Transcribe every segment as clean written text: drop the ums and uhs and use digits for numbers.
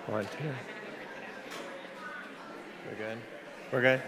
1, 2. We're good? We're good?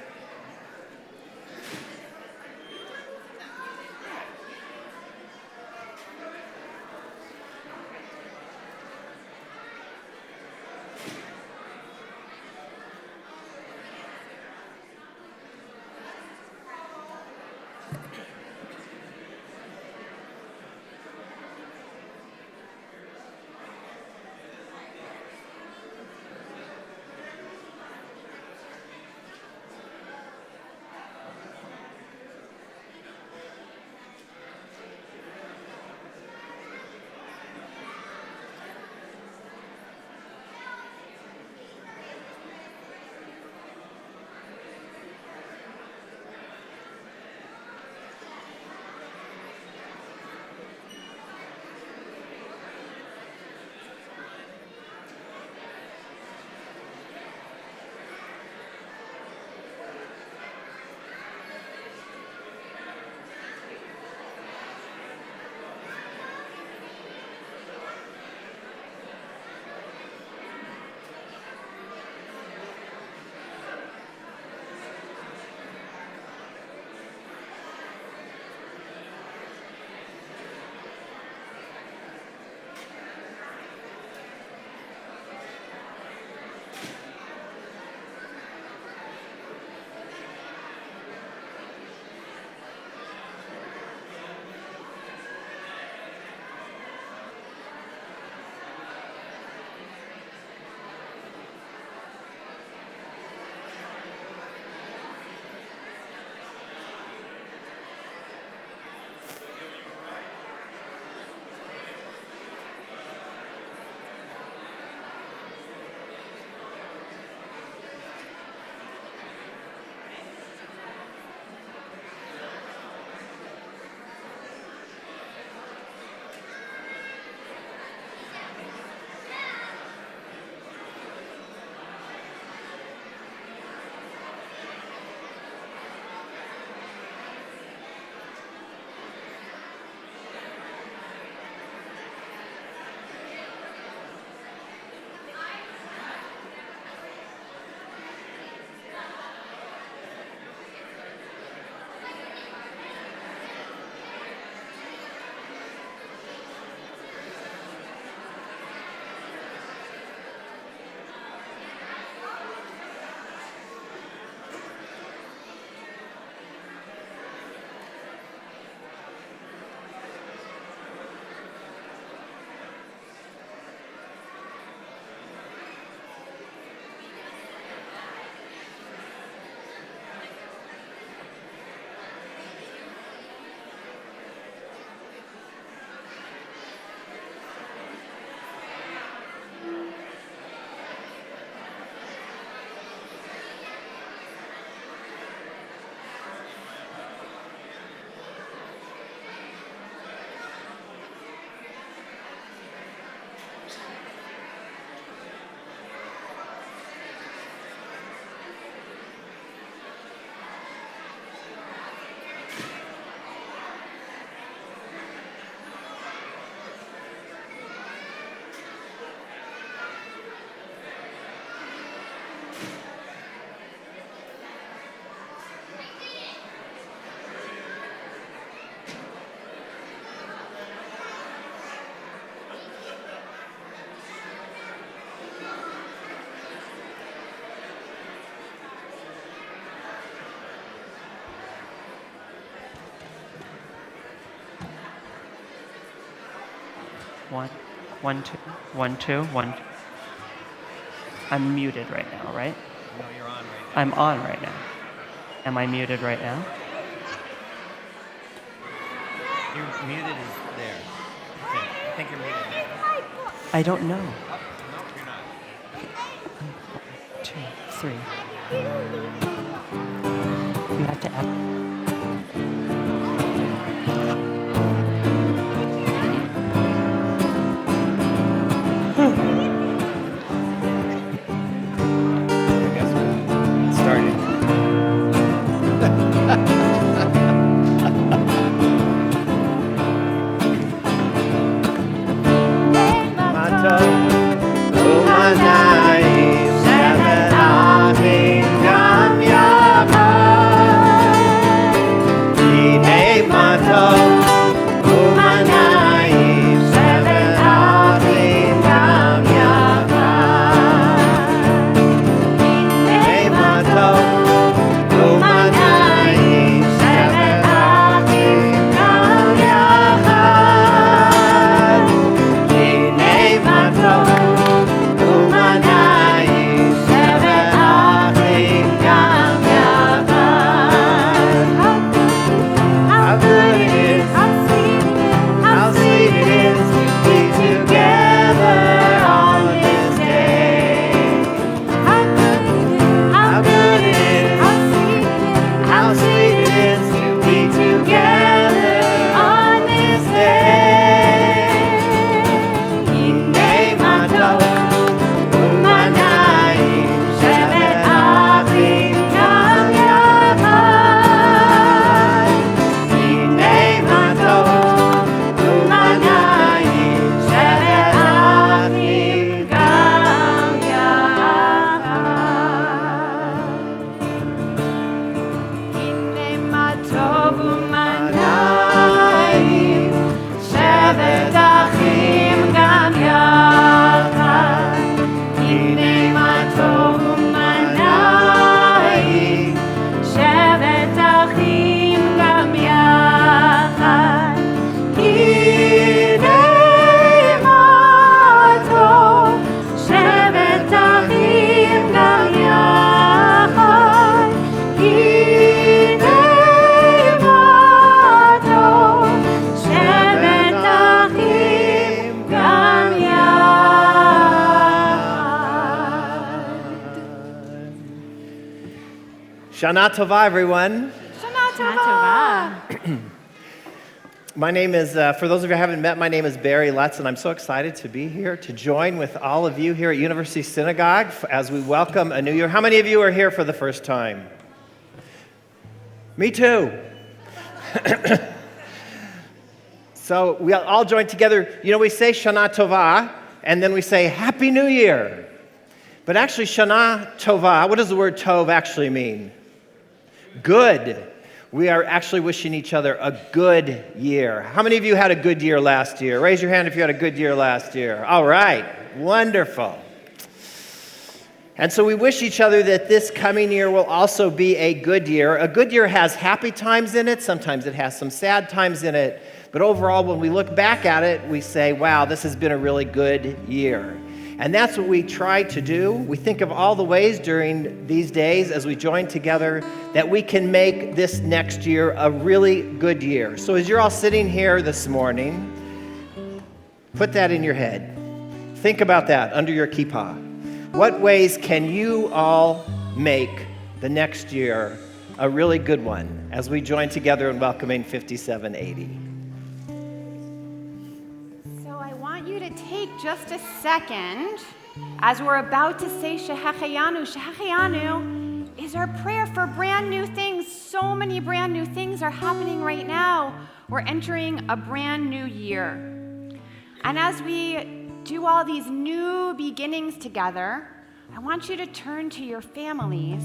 One, one, two, one, two, one. I'm muted right now, right? No, you're on right now. I'm on right now. Am I muted right now? You're muted is there. I think you're muted now. I don't know. Oh, no, you're not. 1, 2, 3. You have to add. Guess what? It started. Mato, oh my night. Shana Tova, everyone. Shana Tova. My name is, for those of you who haven't met, my name is Barry Lutz, and I'm so excited to be here to join with all of you here at University Synagogue as we welcome a new year. How many of you are here for the first time? Me too. So we all join together. You know, we say Shana Tova, and then we say Happy New Year. But actually, Shana Tova, what does the word Tov actually mean? Good. We are actually wishing each other a good year. How many of you had a good year last year? Raise your hand if you had a good year last year. All right, wonderful. And so we wish each other that this coming year will also be a good year. A good year has happy times in it. Sometimes it has some sad times in it. But overall, when we look back at it, we say, wow, this has been a really good year. And that's what we try to do. We think of all the ways during these days as we join together that we can make this next year a really good year. So as you're all sitting here this morning, put that in your head. Think about that under your kippah. What ways can you all make the next year a really good one as we join together in welcoming 5780? Take just a second as we're about to say Shehecheyanu. Shehecheyanu is our prayer for brand new things. So many brand new things are happening right now. We're entering a brand new year. And as we do all these new beginnings together, I want you to turn to your families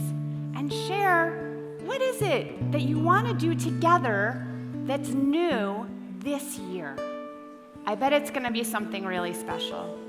and share what is it that you want to do together that's new this year. I bet it's going to be something really special.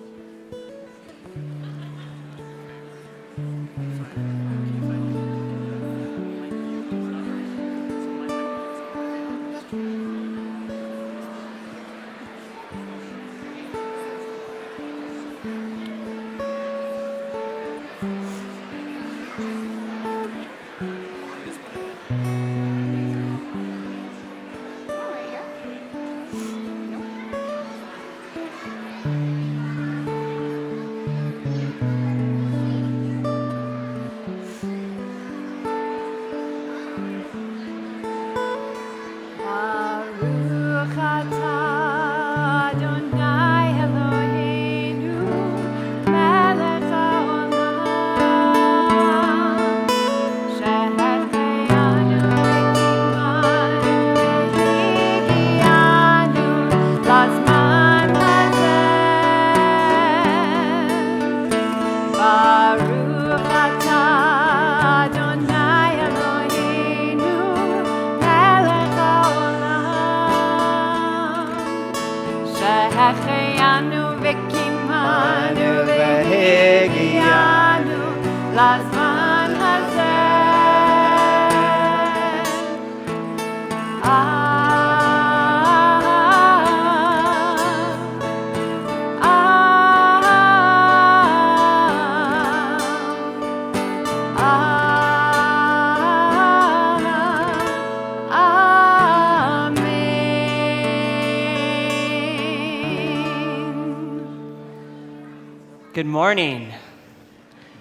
Good morning.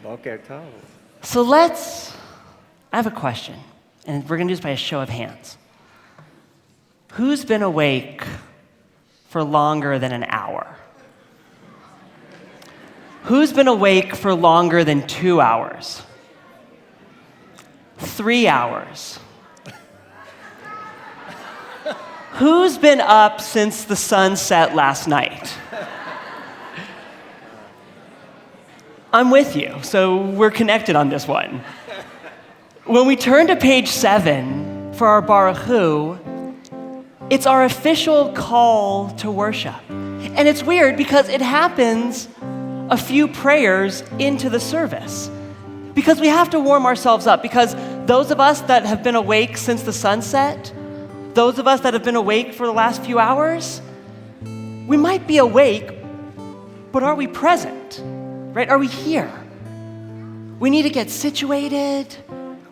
Boker tov. So I have a question, and we're going to do this by a show of hands. Who's been awake for longer than an hour? Who's been awake for longer than 2 hours? 3 hours? Who's been up since the sun set last night? I'm with you, so we're connected on this one. When we turn to page 7 for our Baruch Hu, it's our official call to worship. And it's weird because it happens a few prayers into the service. Because we have to warm ourselves up, because those of us that have been awake since the sunset, those of us that have been awake for the last few hours, we might be awake, but are we present? Right? Are we here? We need to get situated.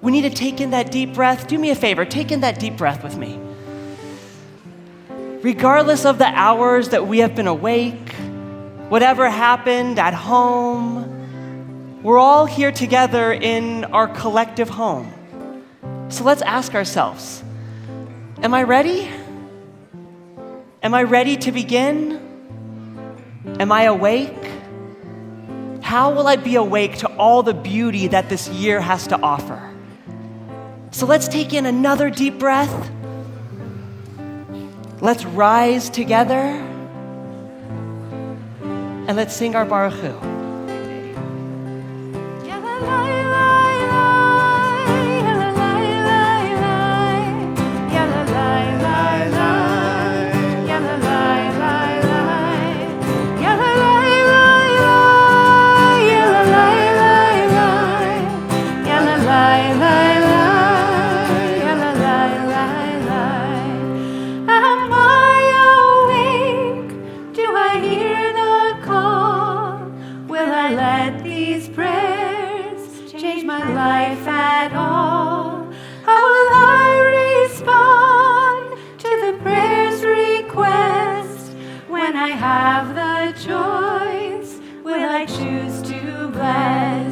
We need to take in that deep breath. Do me a favor, take in that deep breath with me. Regardless of the hours that we have been awake, whatever happened at home, we're all here together in our collective home. So let's ask ourselves, am I ready? Am I ready to begin? Am I awake? How will I be awake to all the beauty that this year has to offer? So let's take in another deep breath. Let's rise together. And let's sing our Baruch Hu. Life at all? How will I respond to the prayer's request? When I have the choice, will I choose to bless?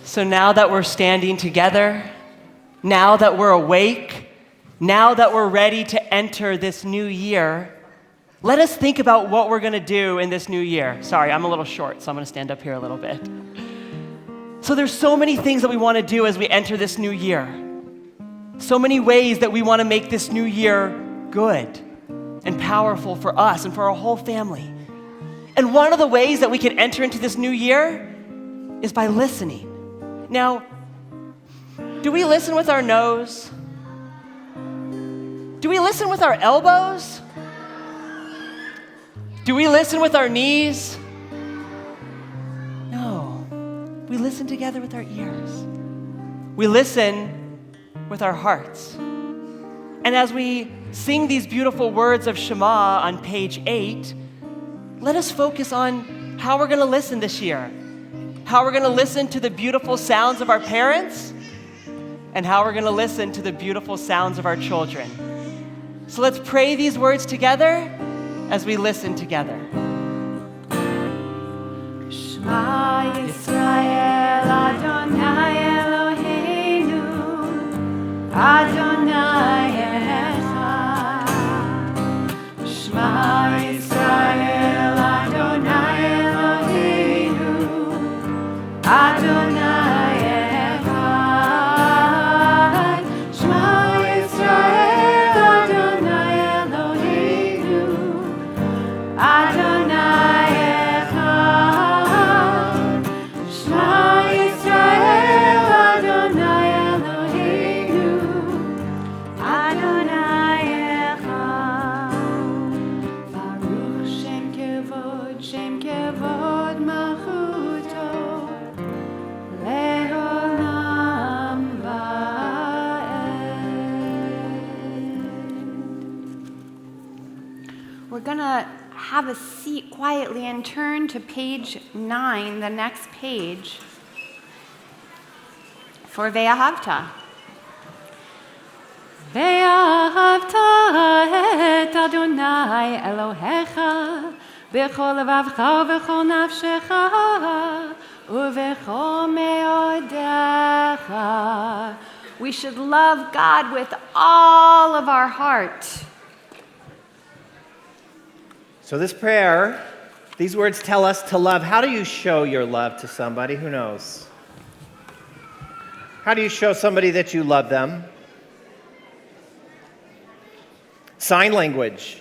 So now that we're standing together, now that we're awake, now that we're ready to enter this new year, let us think about what we're going to do in this new year. Sorry, I'm a little short, so I'm going to stand up here a little bit. So there's so many things that we want to do as we enter this new year. So many ways that we want to make this new year good and powerful for us and for our whole family. And one of the ways that we can enter into this new year is by listening. Now, do we listen with our nose? Do we listen with our elbows? Do we listen with our knees? No. We listen together with our ears. We listen with our hearts. And as we sing these beautiful words of Shema on page 8, let us focus on how we're going to listen this year. How we're going to listen to the beautiful sounds of our parents, and how we're going to listen to the beautiful sounds of our children. So let's pray these words together as we listen together. Shema Yisrael, Adonai Eloheinu, Adonai Echad. Shema Yisrael, Adonai Eloheinu, Adonai Echad. Shema Yisrael, Adonai Eloheinu, Adonai Echad. Shema Yisrael, Adonai Eloheinu, Adonai Echad. Baruch Shem Kevod Malchuto, Le'olam Va'ed. We're going to have a seat quietly and turn to page 9, the next page, for Ve'ahavta. Ve'ahavta et Adonai Elohecha b'chol levavcha v'chol nafshecha Uvechol meodecha. We should love God with all of our heart. So this prayer, these words tell us to love. How do you show your love to somebody? Who knows? How do you show somebody that you love them? Sign language.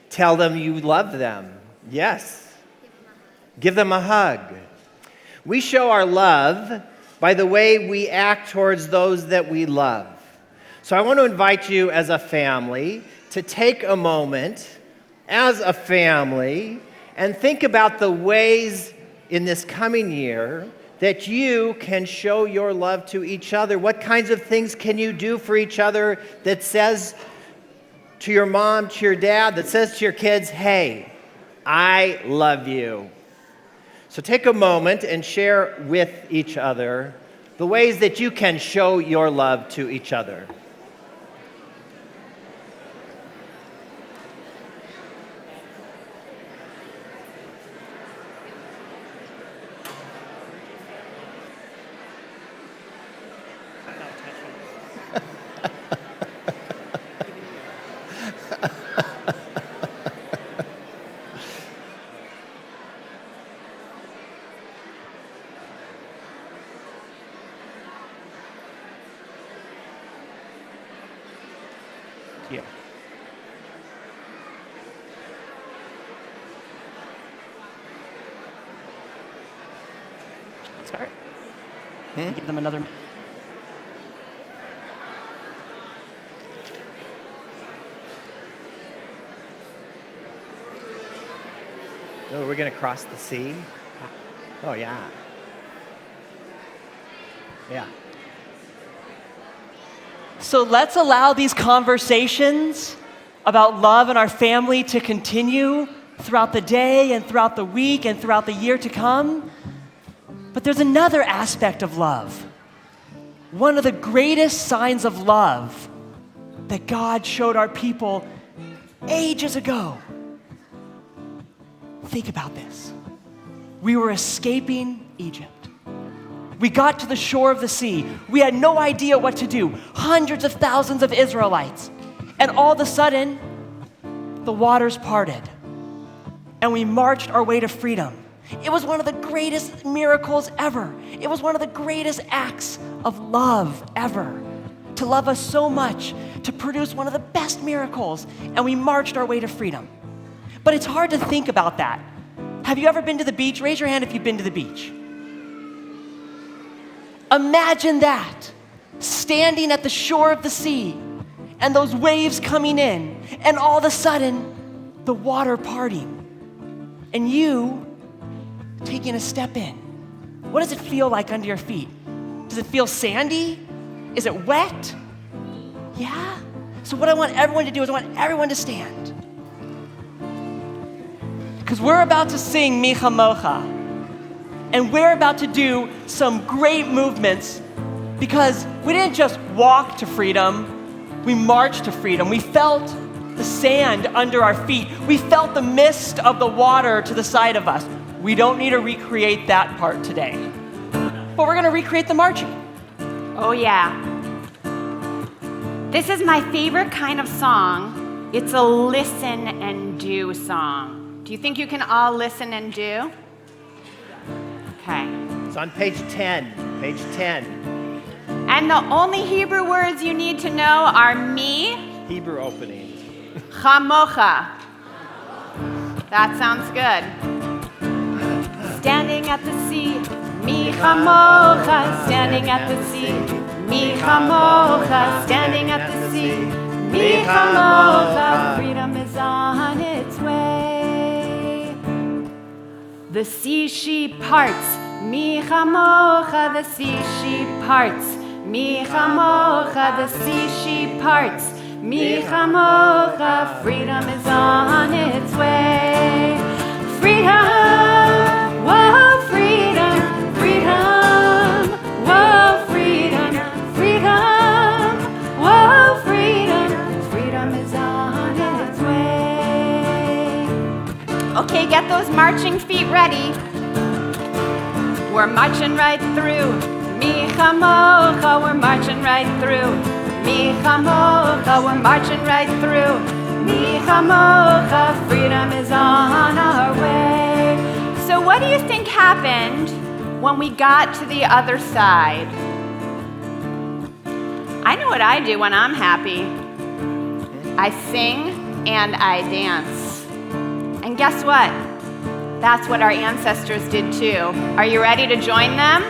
Tell them you love them. Yes. Give them a hug. We show our love by the way we act towards those that we love. So I want to invite you as a family to take a moment as a family and think about the ways in this coming year that you can show your love to each other. What kinds of things can you do for each other that says to your mom, to your dad, that says to your kids, hey, I love you. So take a moment and share with each other the ways that you can show your love to each other. Yeah. Start. Give them another. Oh, we're going to cross the sea? Oh, yeah. Yeah. So let's allow these conversations about love in our family to continue throughout the day and throughout the week and throughout the year to come. But there's another aspect of love. One of the greatest signs of love that God showed our people ages ago. Think about this. We were escaping Egypt. We got to the shore of the sea. We had no idea what to do. Hundreds of thousands of Israelites. And all of a sudden, the waters parted. And we marched our way to freedom. It was one of the greatest miracles ever. It was one of the greatest acts of love ever. To love us so much, to produce one of the best miracles. And we marched our way to freedom. But it's hard to think about that. Have you ever been to the beach? Raise your hand if you've been to the beach. Imagine that, standing at the shore of the sea and those waves coming in and all of a sudden the water parting and you taking a step in. What does it feel like under your feet? Does it feel sandy? Is it wet? Yeah? So what I want everyone to do is I want everyone to stand. Because we're about to sing Mi Chamocha. And we're about to do some great movements because we didn't just walk to freedom, we marched to freedom. We felt the sand under our feet. We felt the mist of the water to the side of us. We don't need to recreate that part today. But we're going to recreate the marching. Oh, yeah. This is my favorite kind of song. It's a listen and do song. Do you think you can all listen and do? Okay. It's on page 10. Page 10. And the only Hebrew words you need to know are mi, Hebrew opening. chamocha. That sounds good. Standing at the sea, mi chamocha. Standing at the sea, mi chamocha. Standing at the sea, mi chamocha. Freedom is on its way. The sea she parts, mi chamocha. The sea she parts, mi chamocha. The sea she parts, mi chamocha. Freedom is on its way. Freedom, whoa, freedom, freedom, whoa, freedom, freedom, whoa, freedom. Freedom is on its way. Okay, get those marching feet ready. We're marching right through. Mi chamocha, we're marching right through. Mi chamocha, we're marching right through. Mi chamocha, freedom is on our way. So what do you think happened when we got to the other side? I know what I do when I'm happy. I sing and I dance. And guess what? That's what our ancestors did too. Are you ready to join them?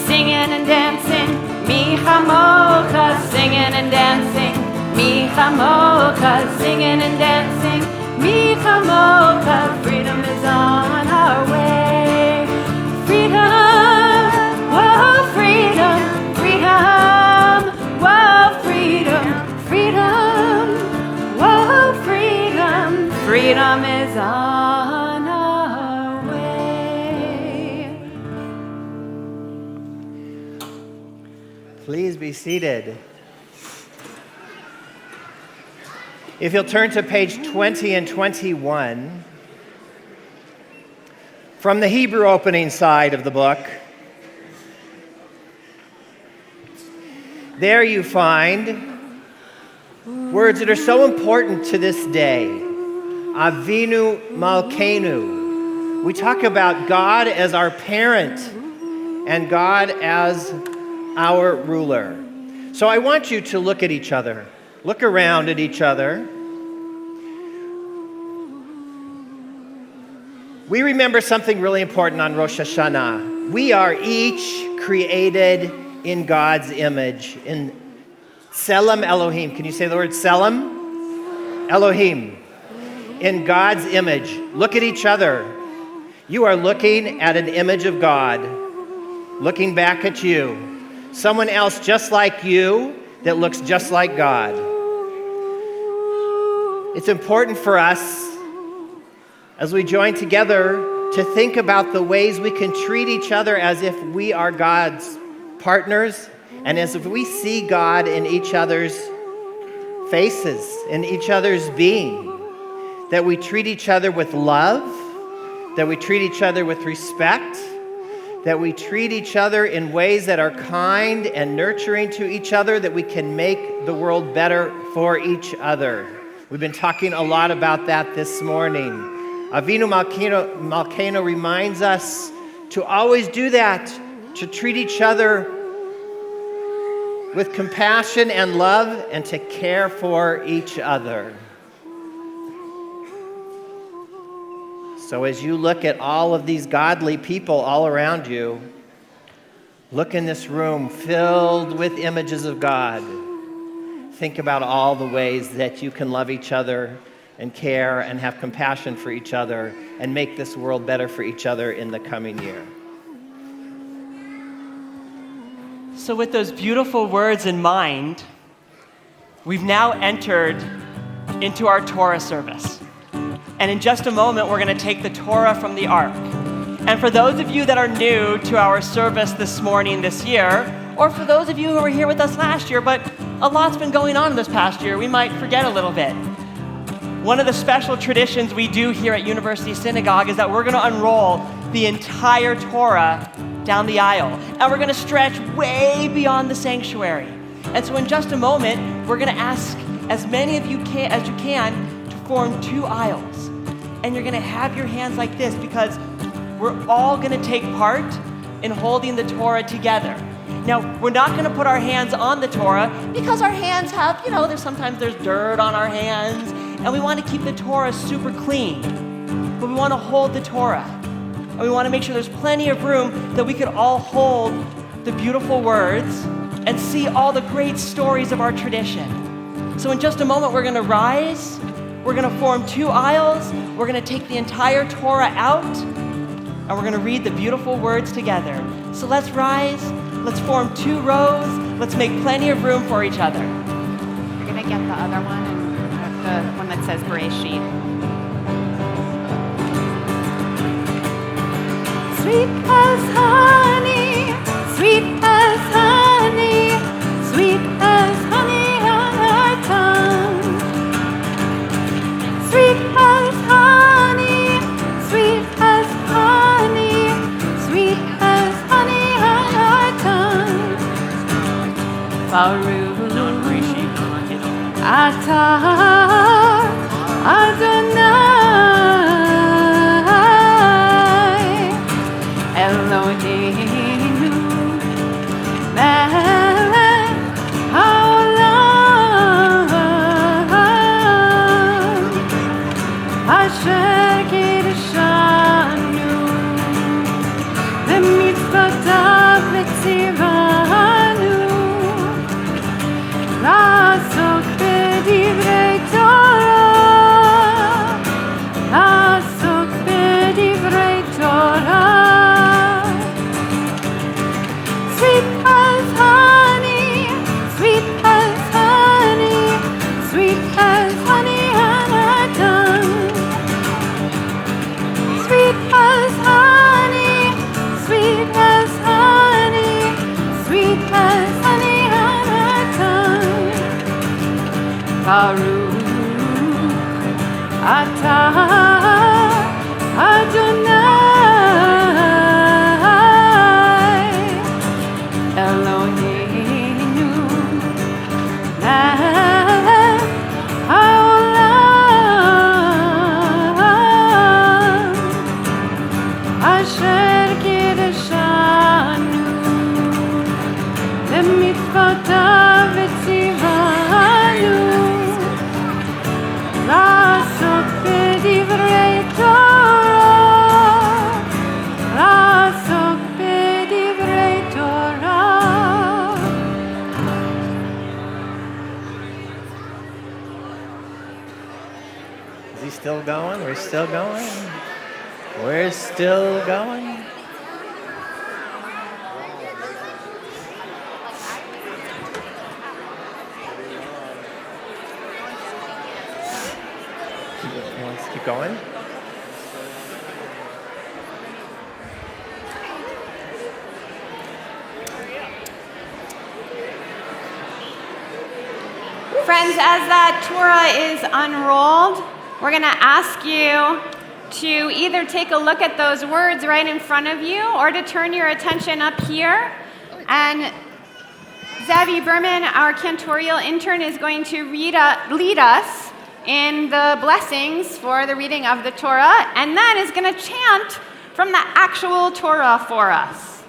Singing and dancing, mi chamocha, singing and dancing, mi chamocha, singing and dancing, mi chamocha, freedom is on our way. Freedom, whoa, freedom, freedom, whoa, freedom, freedom, whoa, freedom, freedom is on our way. Please be seated. If you'll turn to page 20 and 21, from the Hebrew opening side of the book, there you find words that are so important to this day. Avinu Malkeinu. We talk about God as our parent and God as our ruler. So I want you to look at each other. Look around at each other. We remember something really important on Rosh Hashanah. We are each created in God's image, in Tselem Elohim. Can you say the word Tselem? Elohim. In God's image. Look at each other. You are looking at an image of God, looking back at you. Someone else just like you that looks just like God. It's important for us as we join together to think about the ways we can treat each other as if we are God's partners and as if we see God in each other's faces, in each other's being. That we treat each other with love, that we treat each other with respect, that we treat each other in ways that are kind and nurturing to each other, that we can make the world better for each other. We've been talking a lot about that this morning. Avinu Malkeinu reminds us to always do that, to treat each other with compassion and love and to care for each other. So as you look at all of these godly people all around you, look in this room filled with images of God. Think about all the ways that you can love each other and care and have compassion for each other and make this world better for each other in the coming year. So with those beautiful words in mind, we've now entered into our Torah service. And in just a moment, we're going to take the Torah from the Ark. And for those of you that are new to our service this morning, this year, or for those of you who were here with us last year, but a lot's been going on this past year, we might forget a little bit. One of the special traditions we do here at University Synagogue is that we're going to unroll the entire Torah down the aisle. And we're going to stretch way beyond the sanctuary. And so in just a moment, we're going to ask as many of you as you can to form two aisles. And you're going to have your hands like this because we're all going to take part in holding the Torah together. Now, we're not going to put our hands on the Torah because our hands have, sometimes there's dirt on our hands, and we want to keep the Torah super clean. But we want to hold the Torah. And we want to make sure there's plenty of room that we could all hold the beautiful words and see all the great stories of our tradition. So in just a moment, we're going to rise. We're going to form two aisles. We're going to take the entire Torah out, and we're going to read the beautiful words together. So let's rise. Let's form two rows. Let's make plenty of room for each other. You're going to get the other one, and the one that says Bereshit. Sweet as honey, sweet as honey, sweet as honey on our tongue. Sweet as honey, sweet Baruch non-Rishi, non-Latino. Atah Adonai Eloheinu melech haolam asher kiddushanu b'mitzvotav v'tzivanu לעסוק בדברי תורה, לעסוק בדברי תורה. Sweet as honey, sweet as honey, sweet as honey on a tongue. Sweet as honey, sweet as honey, sweet as honey on a tongue. Baruch atah Adonai Eloheinu melech haolam asher kiddushanu b'mitzvotav v'tzivanu לעסוק בדברי תורה, לעסוק בדברי תורה. Is he still going? We're still going? We're still going? Let's keep going. Friends, as that Torah is unrolled, we're going to ask you to either take a look at those words right in front of you or to turn your attention up here. And Zavi Berman, our cantorial intern, is going to lead us in the blessings for the reading of the Torah, and then is going to chant from the actual Torah for us.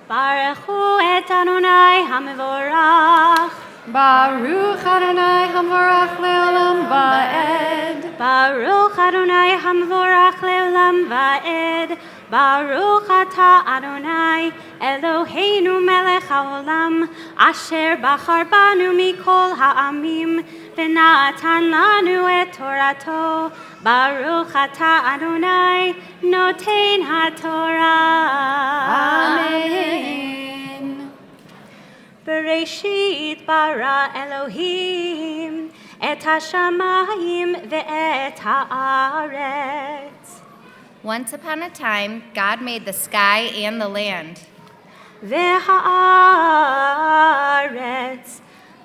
Baruchu et Adonai HaMevorach. Baruch Adonai Havorach Leolam Va'ed. Baruch Adonai HaMevorach Leolam Va'ed. Baruch atah Adonai Eloheinu melech haolam asher bachar banu mikol ha'amim v'natan lanu et torato. Baruch atah Adonai noten ha'torah. Amen. Bereshit bara Elohim et hashamayim ve'et ha'aretz. Once upon a time, God made the sky and the land. והארץ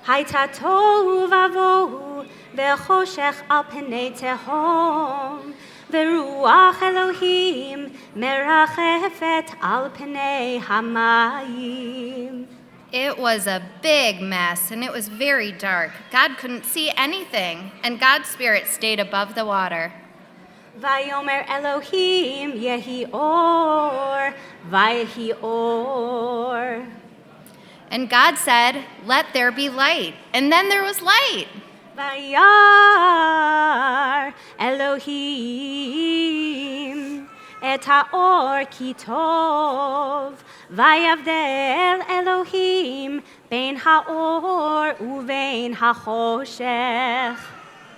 הייתה תוהו ובוהו וחושך על פני תהום ורוח אלוהים מרחפת על פני המים. It was a big mess, and it was very dark. God couldn't see anything, and God's spirit stayed above the water. ויאמר אלוהים יהי אור, ויהי אור. And God said, "Let there be light." And then there was light. וירא אלוהים את האור כי טוב, ויבדל אלוהים בין האור ובין החושך.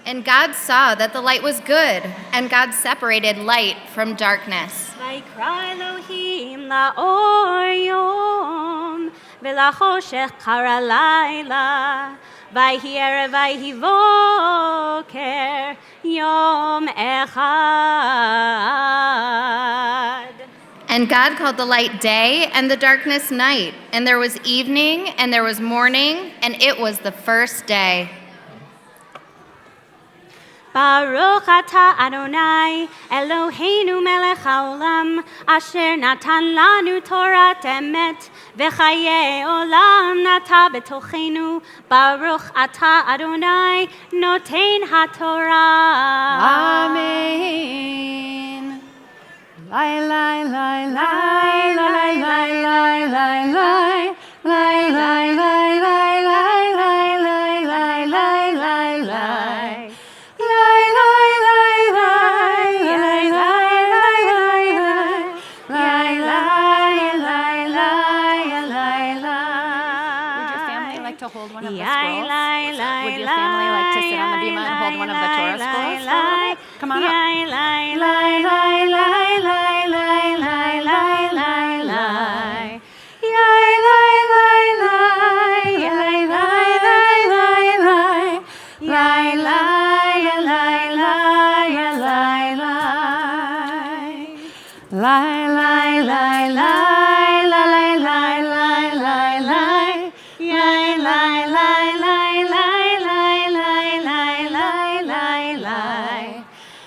And God saw that the light was good, and God separated light from darkness. ויקרא אלוהים לאור יום, ולחושך קרא לילה, ויהי ערב ויהי בוקר, יום אחד. And God called the light day and the darkness night. And there was evening and there was morning, and it was the first day. Baruch atah Adonai, Eloheinu melech haolam, asher natan lanu Torat emet, v'chayei olam nata betochenu. Baruch atah Adonai, noten haTorah. Amen. Lai, lai, lai, lai, lai, lai, lai, lai, lai. Lai, lai, lai, lai, lai, lai, lai, lai, lai, lai, lai. Lai, lai, lai, lai, lai, lai, lai, lai, lai. Lai, lai, lai, lai, lai, lai. Would your family like to hold one of the scrolls? Would your family like to sit on the bima and hold one of the Torah scrolls? Come on up. Lai, lai, lai, lai, lai, lai, lai, lai, lai, lai, lai. Lai, lai, lai, lai, lai, lai, lai, lai, lai. Lai, lai, lai, lai, lai, lai. Lai, lai, lai, lai, lai, lai, lai, lai, lai. Lai, lai, lai, lai, lai, lai, lai, lai, lai, lai, lai.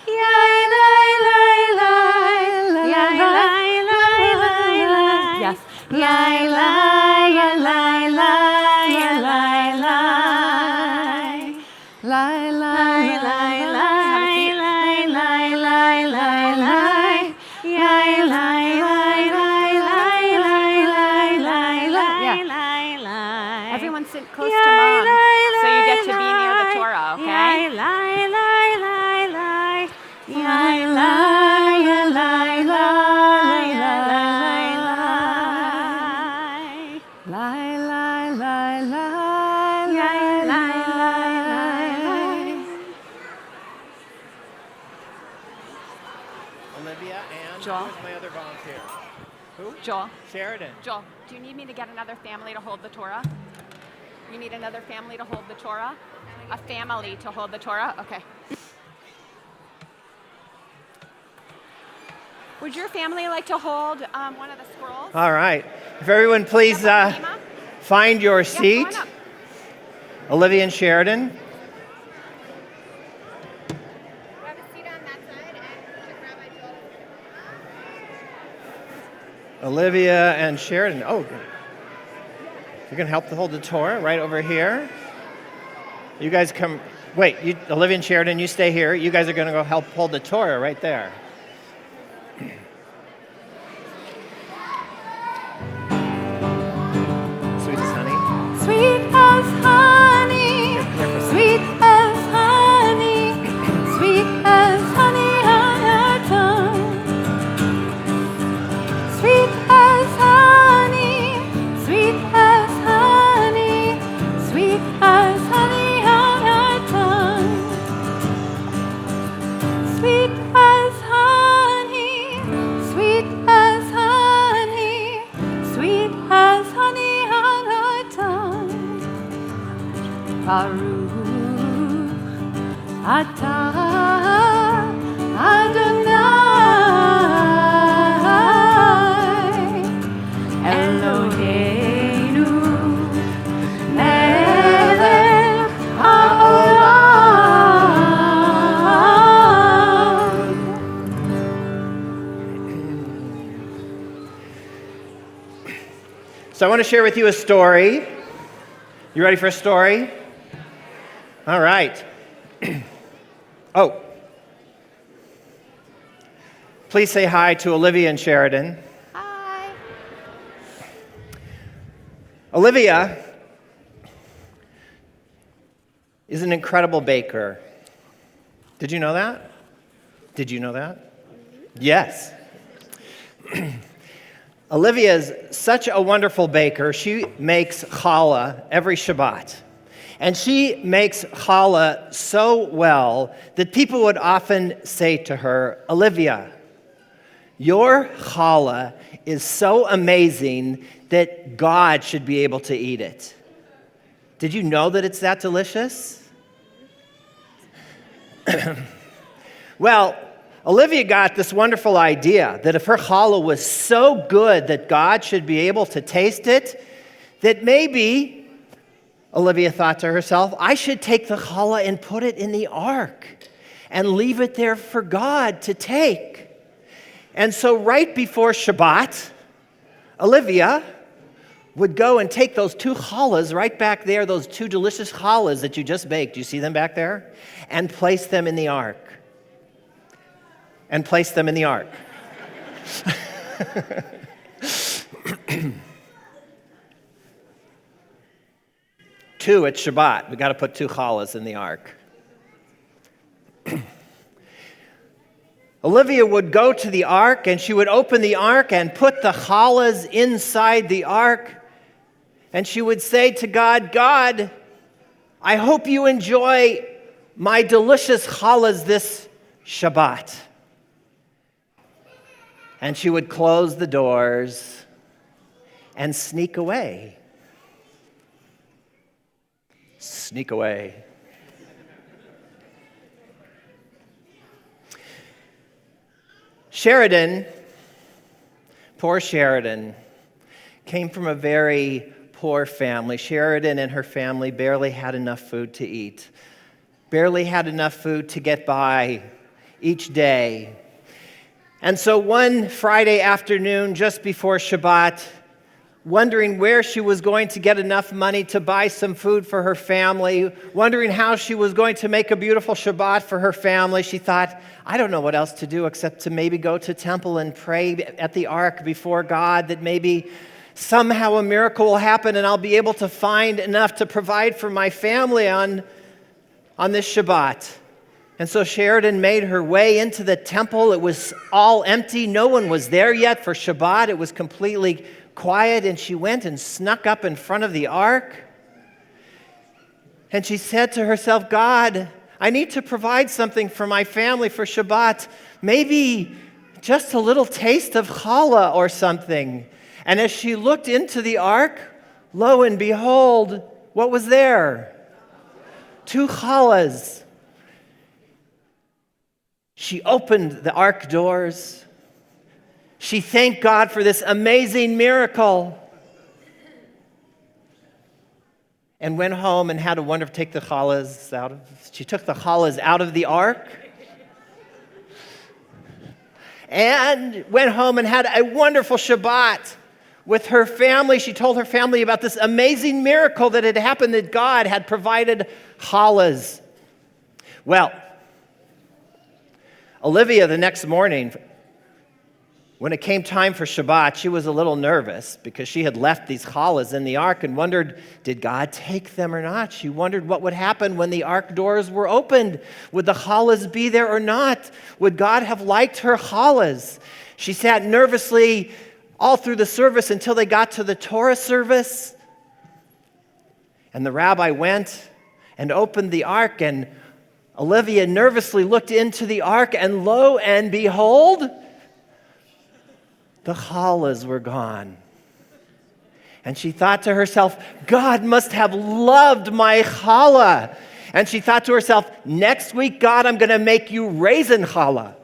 Lai, lai, lai, lai, lai, lai, lai, lai, lai. Yes. Lai, lai, lai, lai, lai, lai. Lai, lai, lai, lai, lai, lai, lai, lai, lai. Lai, lai, lai, lai, lai, lai, lai, lai, lai, lai. Everyone sit close to Mom, so you get to be near the Torah, okay? Lai, lai, lai, lai, lai. Lai, lai, lai, lai, lai, lai. Lai, lai, lai, lai, lai, lai. Olivia and Joel? who's my other volunteer? Who? Joel, Sheridan. Joel, do you need me to get another family to hold the Torah? You need another family to hold the Torah? A family to hold the Torah? Okay. Would your family like to hold one of the scrolls? All right. If everyone please find your seat. Come on up. Olivia and Sheridan. Grab a seat on that side and Rabbi Joel. Olivia and Sheridan. Oh, you're going to help to hold the Torah right over here. You guys come. Wait, Olivia and Sheridan, you stay here. You guys are going to go help hold the Torah right there. Sweet as honey. Sweet as honey, sweet as honey, sweet as honey on our tongue. Sweet as honey, sweet as honey, sweet as honey on our tongue. Sweet as honey, sweet as honey, sweet as honey on our tongue. Baruch atah Adonai Eloheinu melech haolam. So I want to share with you a story. You ready for a story? All right. Oh. Please say hi to Olivia and Sheridan. Hi. Olivia is an incredible baker. Did you know that? Did you know that? Yes. Olivia is such a wonderful baker. She makes challah every Shabbat. And she makes challah so well that people would often say to her, Olivia, your challah is so amazing that God should be able to eat it. Did you know that it's that delicious? Well, Olivia got this wonderful idea that if her challah was so good that God should be able to taste it, that maybe, Olivia thought to herself, I should take the challah and put it in the ark. and leave it there for God to take. And so right before Shabbat, Olivia would go and take those 2 challahs right back there, those 2 delicious challahs that you just baked. You see them back there? And place them in the ark. And place them in the ark. 2 at Shabbat. We got to put 2 challahs in the ark. Olivia would go to the ark and she would open the ark and put the challahs inside the ark. And she would say to God, God, I hope you enjoy my delicious challahs this Shabbat. And she would close the doors and sneak away. Sneak away. Sheridan, poor Sheridan, came from a very poor family. Sheridan and her family barely had enough food to eat, barely had enough food to get by each day. And so one Friday afternoon, just before Shabbat, wondering where she was going to get enough money to buy some food for her family, wondering how she was going to make a beautiful Shabbat for her family, she thought, I don't know what else to do except to maybe go to temple and pray at the ark before God that maybe somehow a miracle will happen and I'll be able to find enough to provide for my family on this Shabbat. And so Sheridan made her way into the temple. It was all empty. No one was there yet for Shabbat. It was completely quiet, and she went and snuck up in front of the ark. And she said to herself, God, I need to provide something for my family for Shabbat. Maybe just a little taste of challah or something. And as she looked into the ark, lo and behold, what was there? 2 challahs. She opened the ark doors. She thanked God for this amazing miracle and went home and had a wonderful take the challahs out of. She took the challahs out of the ark and went home and had a wonderful Shabbat with her family. She told her family about this amazing miracle that had happened, that God had provided challahs. Well, Olivia, the next morning, when it came time for Shabbat, she was a little nervous because she had left these challahs in the ark and wondered, did God take them or not? She wondered what would happen when the ark doors were opened. Would the challahs be there or not? Would God have liked her challahs? She sat nervously all through the service until they got to the Torah service. And the rabbi went and opened the ark, and Olivia nervously looked into the ark, and lo and behold, the challahs were gone. And she thought to herself, God must have loved my challah. And she thought to herself, next week, God, I'm going to make you raisin challah.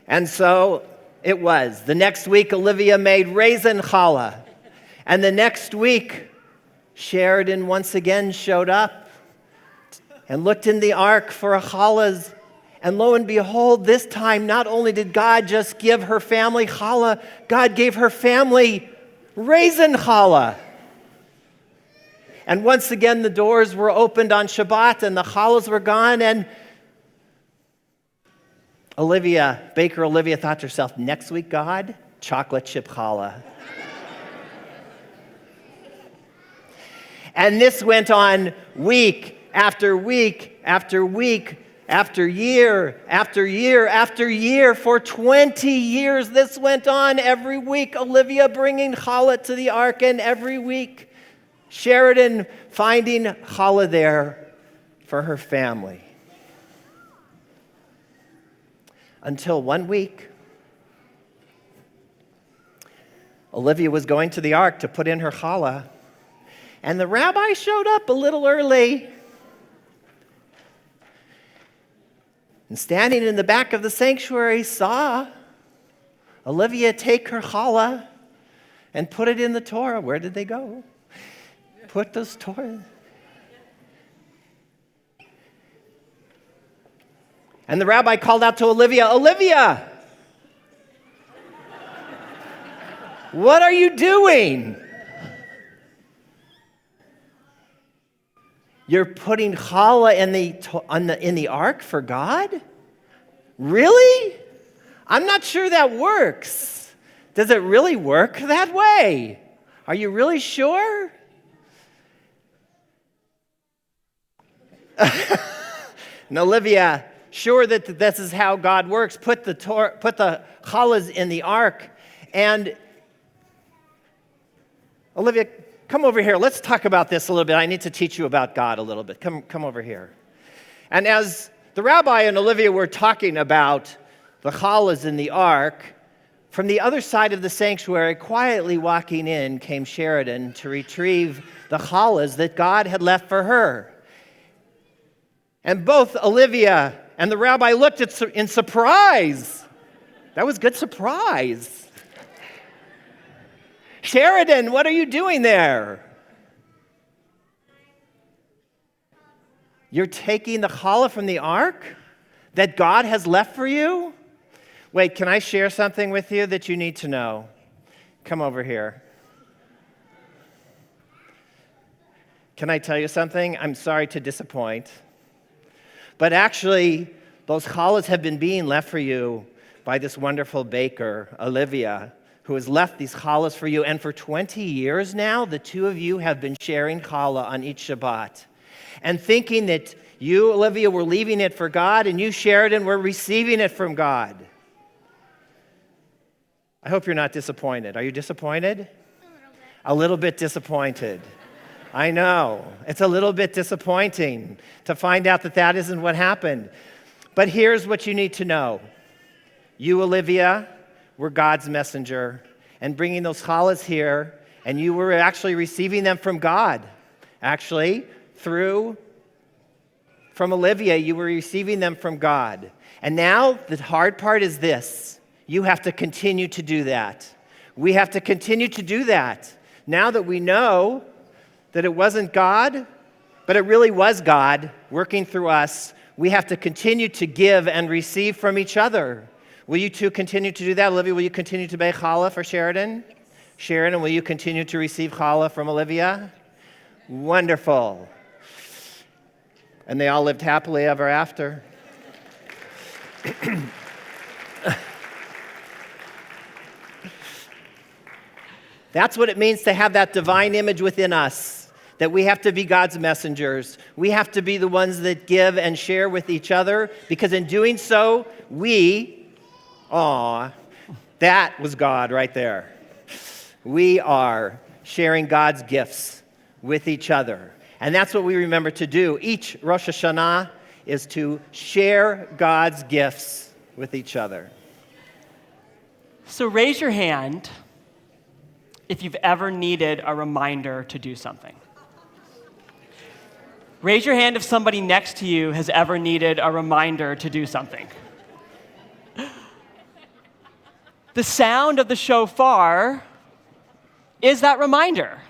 And so it was. The next week, Olivia made raisin challah. And the next week, Sheridan once again showed up and looked in the ark for a challahs. And lo and behold, this time, not only did God just give her family challah, God gave her family raisin challah. And once again, the doors were opened on Shabbat and the challahs were gone. And Baker Olivia thought to herself, next week, God, chocolate chip challah. And this went on week after week after week after year after year after year. For 20 years, this went on every week. Olivia bringing challah to the ark, and every week, Sheridan finding challah there for her family. Until one week, Olivia was going to the ark to put in her challah, and the rabbi showed up a little early. And standing in the back of the sanctuary, saw Olivia take her challah and put it in the Torah. Where did they go? Put those Torah. And the rabbi called out to Olivia, Olivia, what are you doing? You're putting challah in the ark for God? Really? I'm not sure that works. Does it really work that way? Are you really sure? And Olivia, sure that this is how God works. Put the challahs in the ark. And Olivia, come over here. Let's talk about this a little bit. I need to teach you about God a little bit. Come over here. And as the rabbi and Olivia were talking about the challahs in the ark, from the other side of the sanctuary, quietly walking in, came Sheridan to retrieve the challahs that God had left for her. And both Olivia and the rabbi looked in surprise. That was good surprise. Sheridan, what are you doing there? You're taking the challah from the ark that God has left for you? Wait, can I share something with you that you need to know? Come over here. Can I tell you something? I'm sorry to disappoint. But actually, those challahs have been being left for you by this wonderful baker, Olivia, who has left these challahs for you. And for 20 years now, the two of you have been sharing challah on each Shabbat. And thinking that you, Olivia, were leaving it for God, and you, Sheridan, were receiving it from God. I hope you're not disappointed. Are you disappointed? A little bit disappointed. I know. It's a little bit disappointing to find out that that isn't what happened. But here's what you need to know. You, Olivia, were God's messenger and bringing those challahs here, and you were actually receiving them from God. Actually, from Olivia, you were receiving them from God. And now the hard part is this. You have to continue to do that. We have to continue to do that. Now that we know that it wasn't God, but it really was God working through us, we have to continue to give and receive from each other. Will you two continue to do that? Olivia, will you continue to bake challah for Sheridan? Sheridan, will you continue to receive challah from Olivia? Wonderful. And they all lived happily ever after. That's what it means to have that divine image within us, that we have to be God's messengers. We have to be the ones that give and share with each other, because in doing so, that was God right there. We are sharing God's gifts with each other. And that's what we remember to do. Each Rosh Hashanah is to share God's gifts with each other. So raise your hand if you've ever needed a reminder to do something. Raise your hand if somebody next to you has ever needed a reminder to do something. The sound of the shofar is that reminder.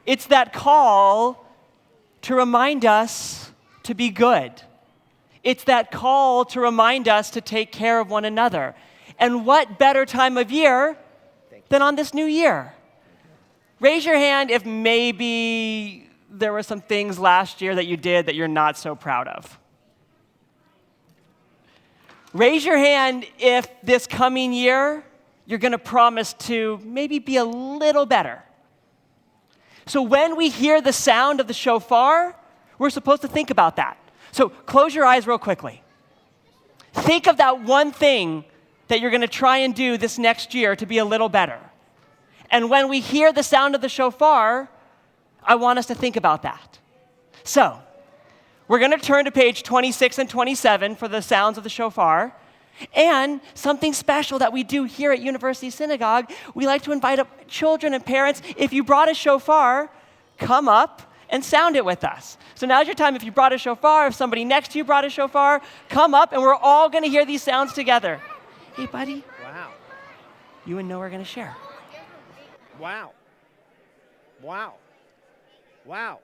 It's that call to remind us to be good. It's that call to remind us to take care of one another. And what better time of year than on this new year? Raise your hand if maybe there were some things last year that you did that you're not so proud of. Raise your hand if this coming year you're going to promise to maybe be a little better. So when we hear the sound of the shofar, we're supposed to think about that. So close your eyes real quickly. Think of that one thing that you're going to try and do this next year to be a little better. And when we hear the sound of the shofar, I want us to think about that. So we're going to turn to page 26 and 27 for the sounds of the shofar. And something special that we do here at University Synagogue, we like to invite up children and parents. If you brought a shofar, come up and sound it with us. So now's your time. If you brought a shofar, if somebody next to you brought a shofar, come up and we're all going to hear these sounds together. Hey, buddy. Wow. You and Noah are going to share. Wow. Wow. Wow.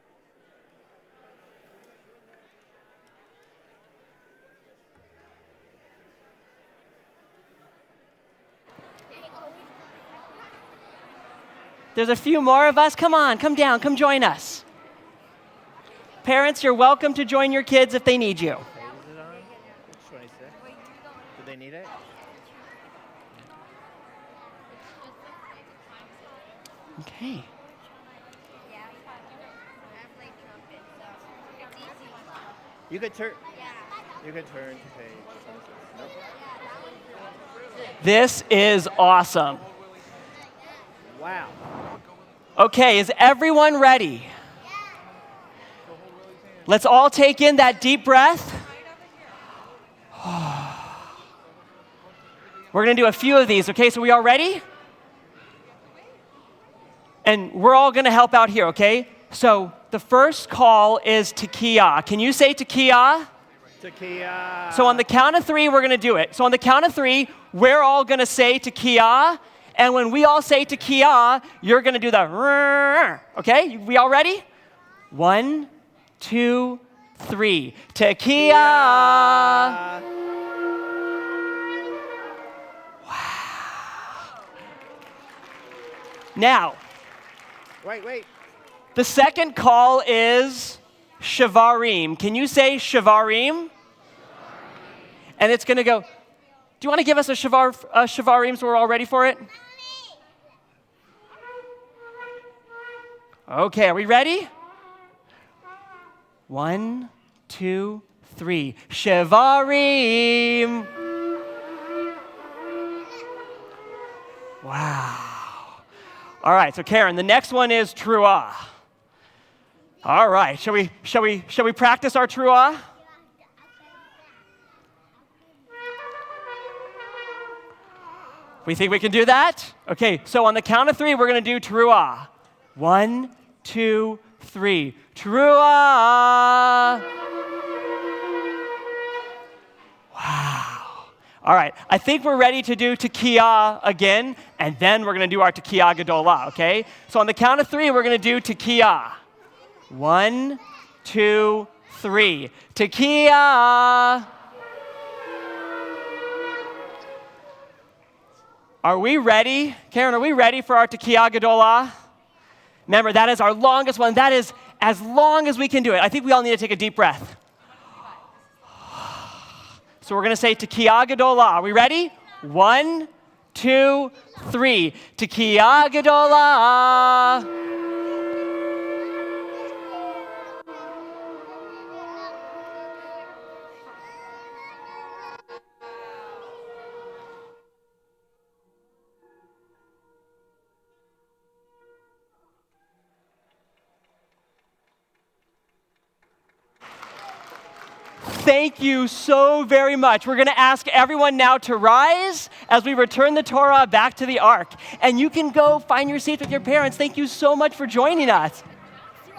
There's a few more of us. Come on, come down, come join us. Parents, you're welcome to join your kids if they need you. Is it on? It's 26. Do they need it? Okay. You could turn. You could turn to page 26. Nope. This is awesome. Wow. Okay, is everyone ready? Let's all take in that deep breath. We're going to do a few of these, okay? So we all ready? And we're all going to help out here, okay? So the first call is tekiah. Can you say tekiah? Tekiah. So on the count of 3, we're going to do it. So on the count of 3, we're all going to say tekiah. And when we all say tekiah, you're going to do the, okay? We all ready? 1, 2, 3. Tekiah. Wow. Now, Wait. the second call is shavarim. Can you say shavarim? And it's going to go, do you want to give us a shavarim so we're all ready for it? Okay, are we ready? 1, 2, 3. Shavarim. Wow. All right, so Karen, the next one is truah. All right, shall we practice our truah? We think we can do that? Okay, so on the count of 3, we're going to do truah. 1, 2, 3. Truah. Wow. All right, I think we're ready to do tekiah again, and then we're going to do our tekiah gedolah, okay? So on the count of 3, we're going to do tekiah. 1, 2, 3. Tekiah. Are we ready? Karen, are we ready for our tekiah gedolah? Remember, that is our longest one. That is as long as we can do it. I think we all need to take a deep breath. So we're going to say tekiah gedolah. Are we ready? 1, 2, 3. Tekiah gedolah. Thank you so very much. We're going to ask everyone now to rise as we return the Torah back to the ark. And you can go find your seats with your parents. Thank you so much for joining us.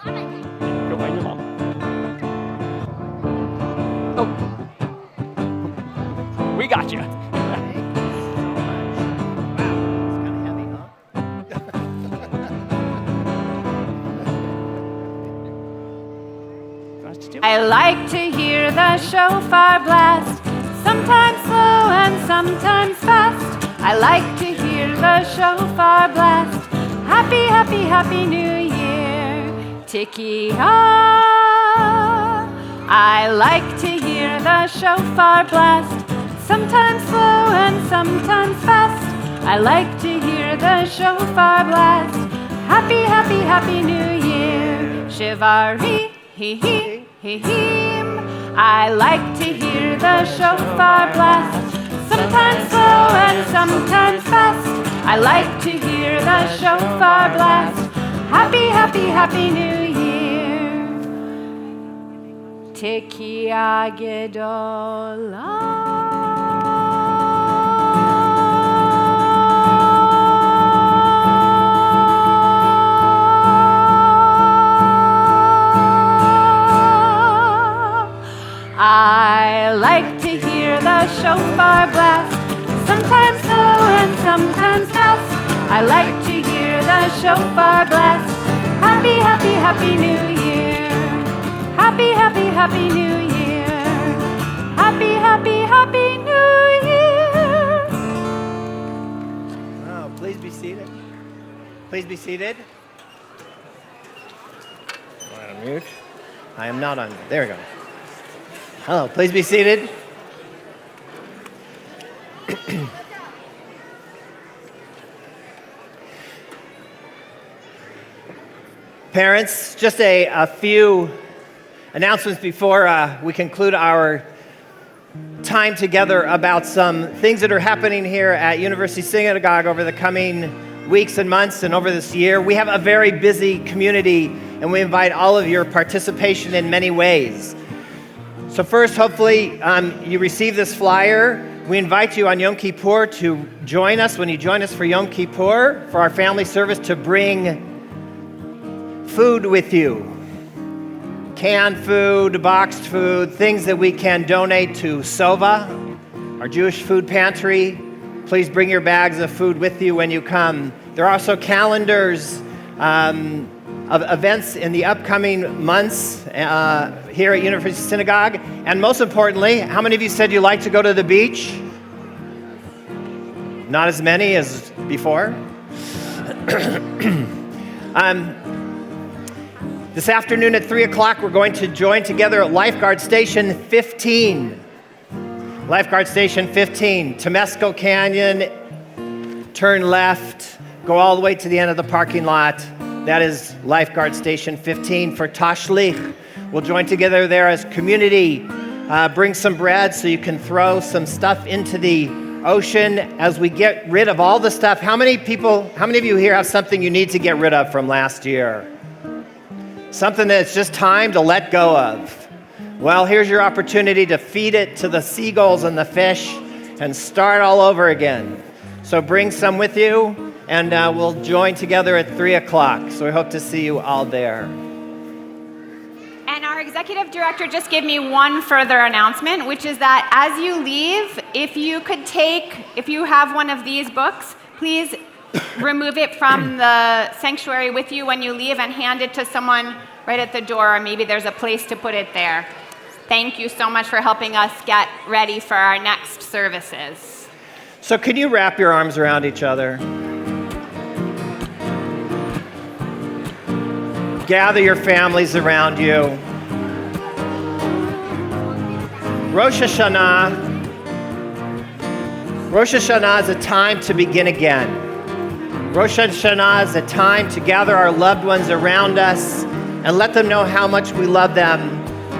Go find your mom. Oh. We got you. Thank you so much. Wow, it's kind of heavy, huh? I like to hear the shofar blast, sometimes slow and sometimes fast. I like to hear the shofar blast. Happy, happy, happy New Year. Tekiah. I like to hear the shofar blast, sometimes slow and sometimes fast. I like to hear the shofar blast. Happy, happy, happy New Year. Shivari, hee. I like to hear the shofar blast, sometimes slow and sometimes fast. I like to hear the shofar blast. Happy, happy, happy New Year. Tekiah gedolah. I like to hear the shofar blast, sometimes slow and sometimes fast. I like to hear the shofar blast. Happy, happy, happy New Year. Happy, happy, happy New Year. Happy, happy, happy New Year. Oh, please be seated. Please be seated. Am I on mute? I am not on mute. There we go. Hello, please be seated. Parents, just a few announcements before we conclude our time together about some things that are happening here at University Synagogue over the coming weeks and months and over this year. We have a very busy community, and we invite all of your participation in many ways. So first, hopefully, you receive this flyer. We invite you on Yom Kippur to join us, when you join us for Yom Kippur, for our family service, to bring food with you. Canned food, boxed food, things that we can donate to Sova, our Jewish food pantry. Please bring your bags of food with you when you come. There are also calendars of events in the upcoming months here at University Synagogue. And most importantly, how many of you said you like to go to the beach? Not as many as before. This afternoon at 3 o'clock, we're going to join together at Lifeguard Station 15. Lifeguard Station 15, Temesco Canyon, turn left, go all the way to the end of the parking lot. That is Lifeguard Station 15 for Tashlich. We'll join together there as community. Bring some bread so you can throw some stuff into the ocean as we get rid of all the stuff. How many of you here have something you need to get rid of from last year? Something that's just time to let go of. Well, here's your opportunity to feed it to the seagulls and the fish and start all over again. So bring some with you, and we'll join together at 3 o'clock. So we hope to see you all there. And our executive director just gave me one further announcement, which is that as you leave, if you have one of these books, please remove it from the sanctuary with you when you leave and hand it to someone right at the door, or maybe there's a place to put it there. Thank you so much for helping us get ready for our next services. So can you wrap your arms around each other? Gather your families around you. Rosh Hashanah is a time to begin again. Rosh Hashanah is a time to gather our loved ones around us and let them know how much we love them,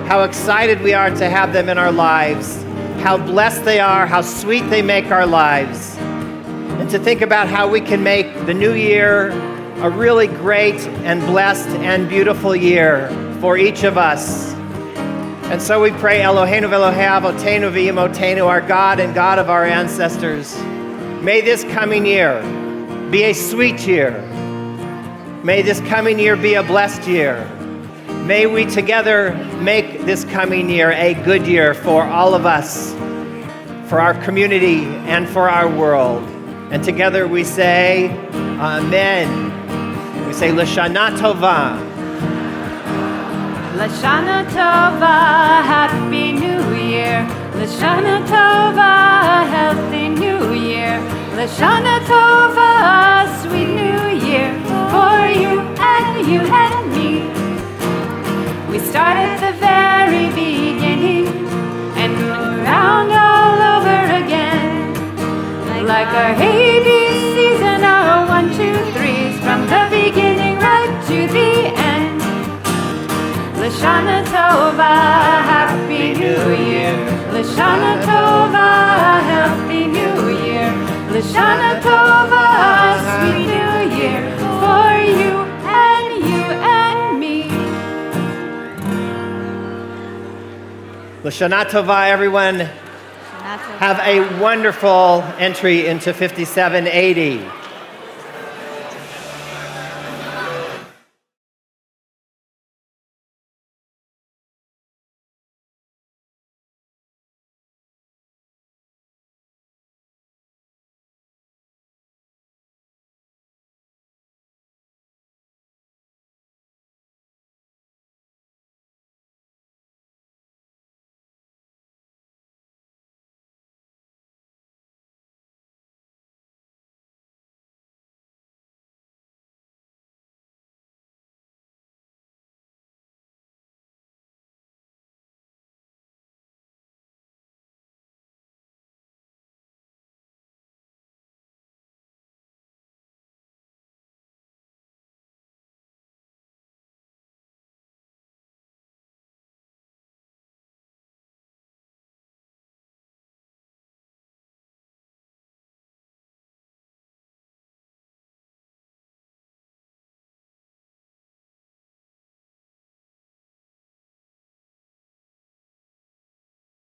how excited we are to have them in our lives, how blessed they are, how sweet they make our lives, and to think about how we can make the new year a really great and blessed and beautiful year for each of us. And so we pray, Eloheinu v'Elohei avotenu v'imotenu, our God and God of our ancestors, may this coming year be a sweet year. May this coming year be a blessed year. May we together make this coming year a good year for all of us, for our community, and for our world. And together we say, Amen. We say, L'Shana Tova. L'Shana Tova, Happy New Year. L'Shana Tova, Healthy New Year. L'Shana Tova, Sweet New Year for you and me. We start at the very beginning and move around all over again. Like our ABCs and our 1, 2, 3s, from the beginning right to the end. L'Shana Tova, Happy New Year. L'Shana Tova, Healthy New Year. L'Shana Tova, Sweet New Year for you and me. L'Shana Tova, everyone. Have a wonderful entry into 5780.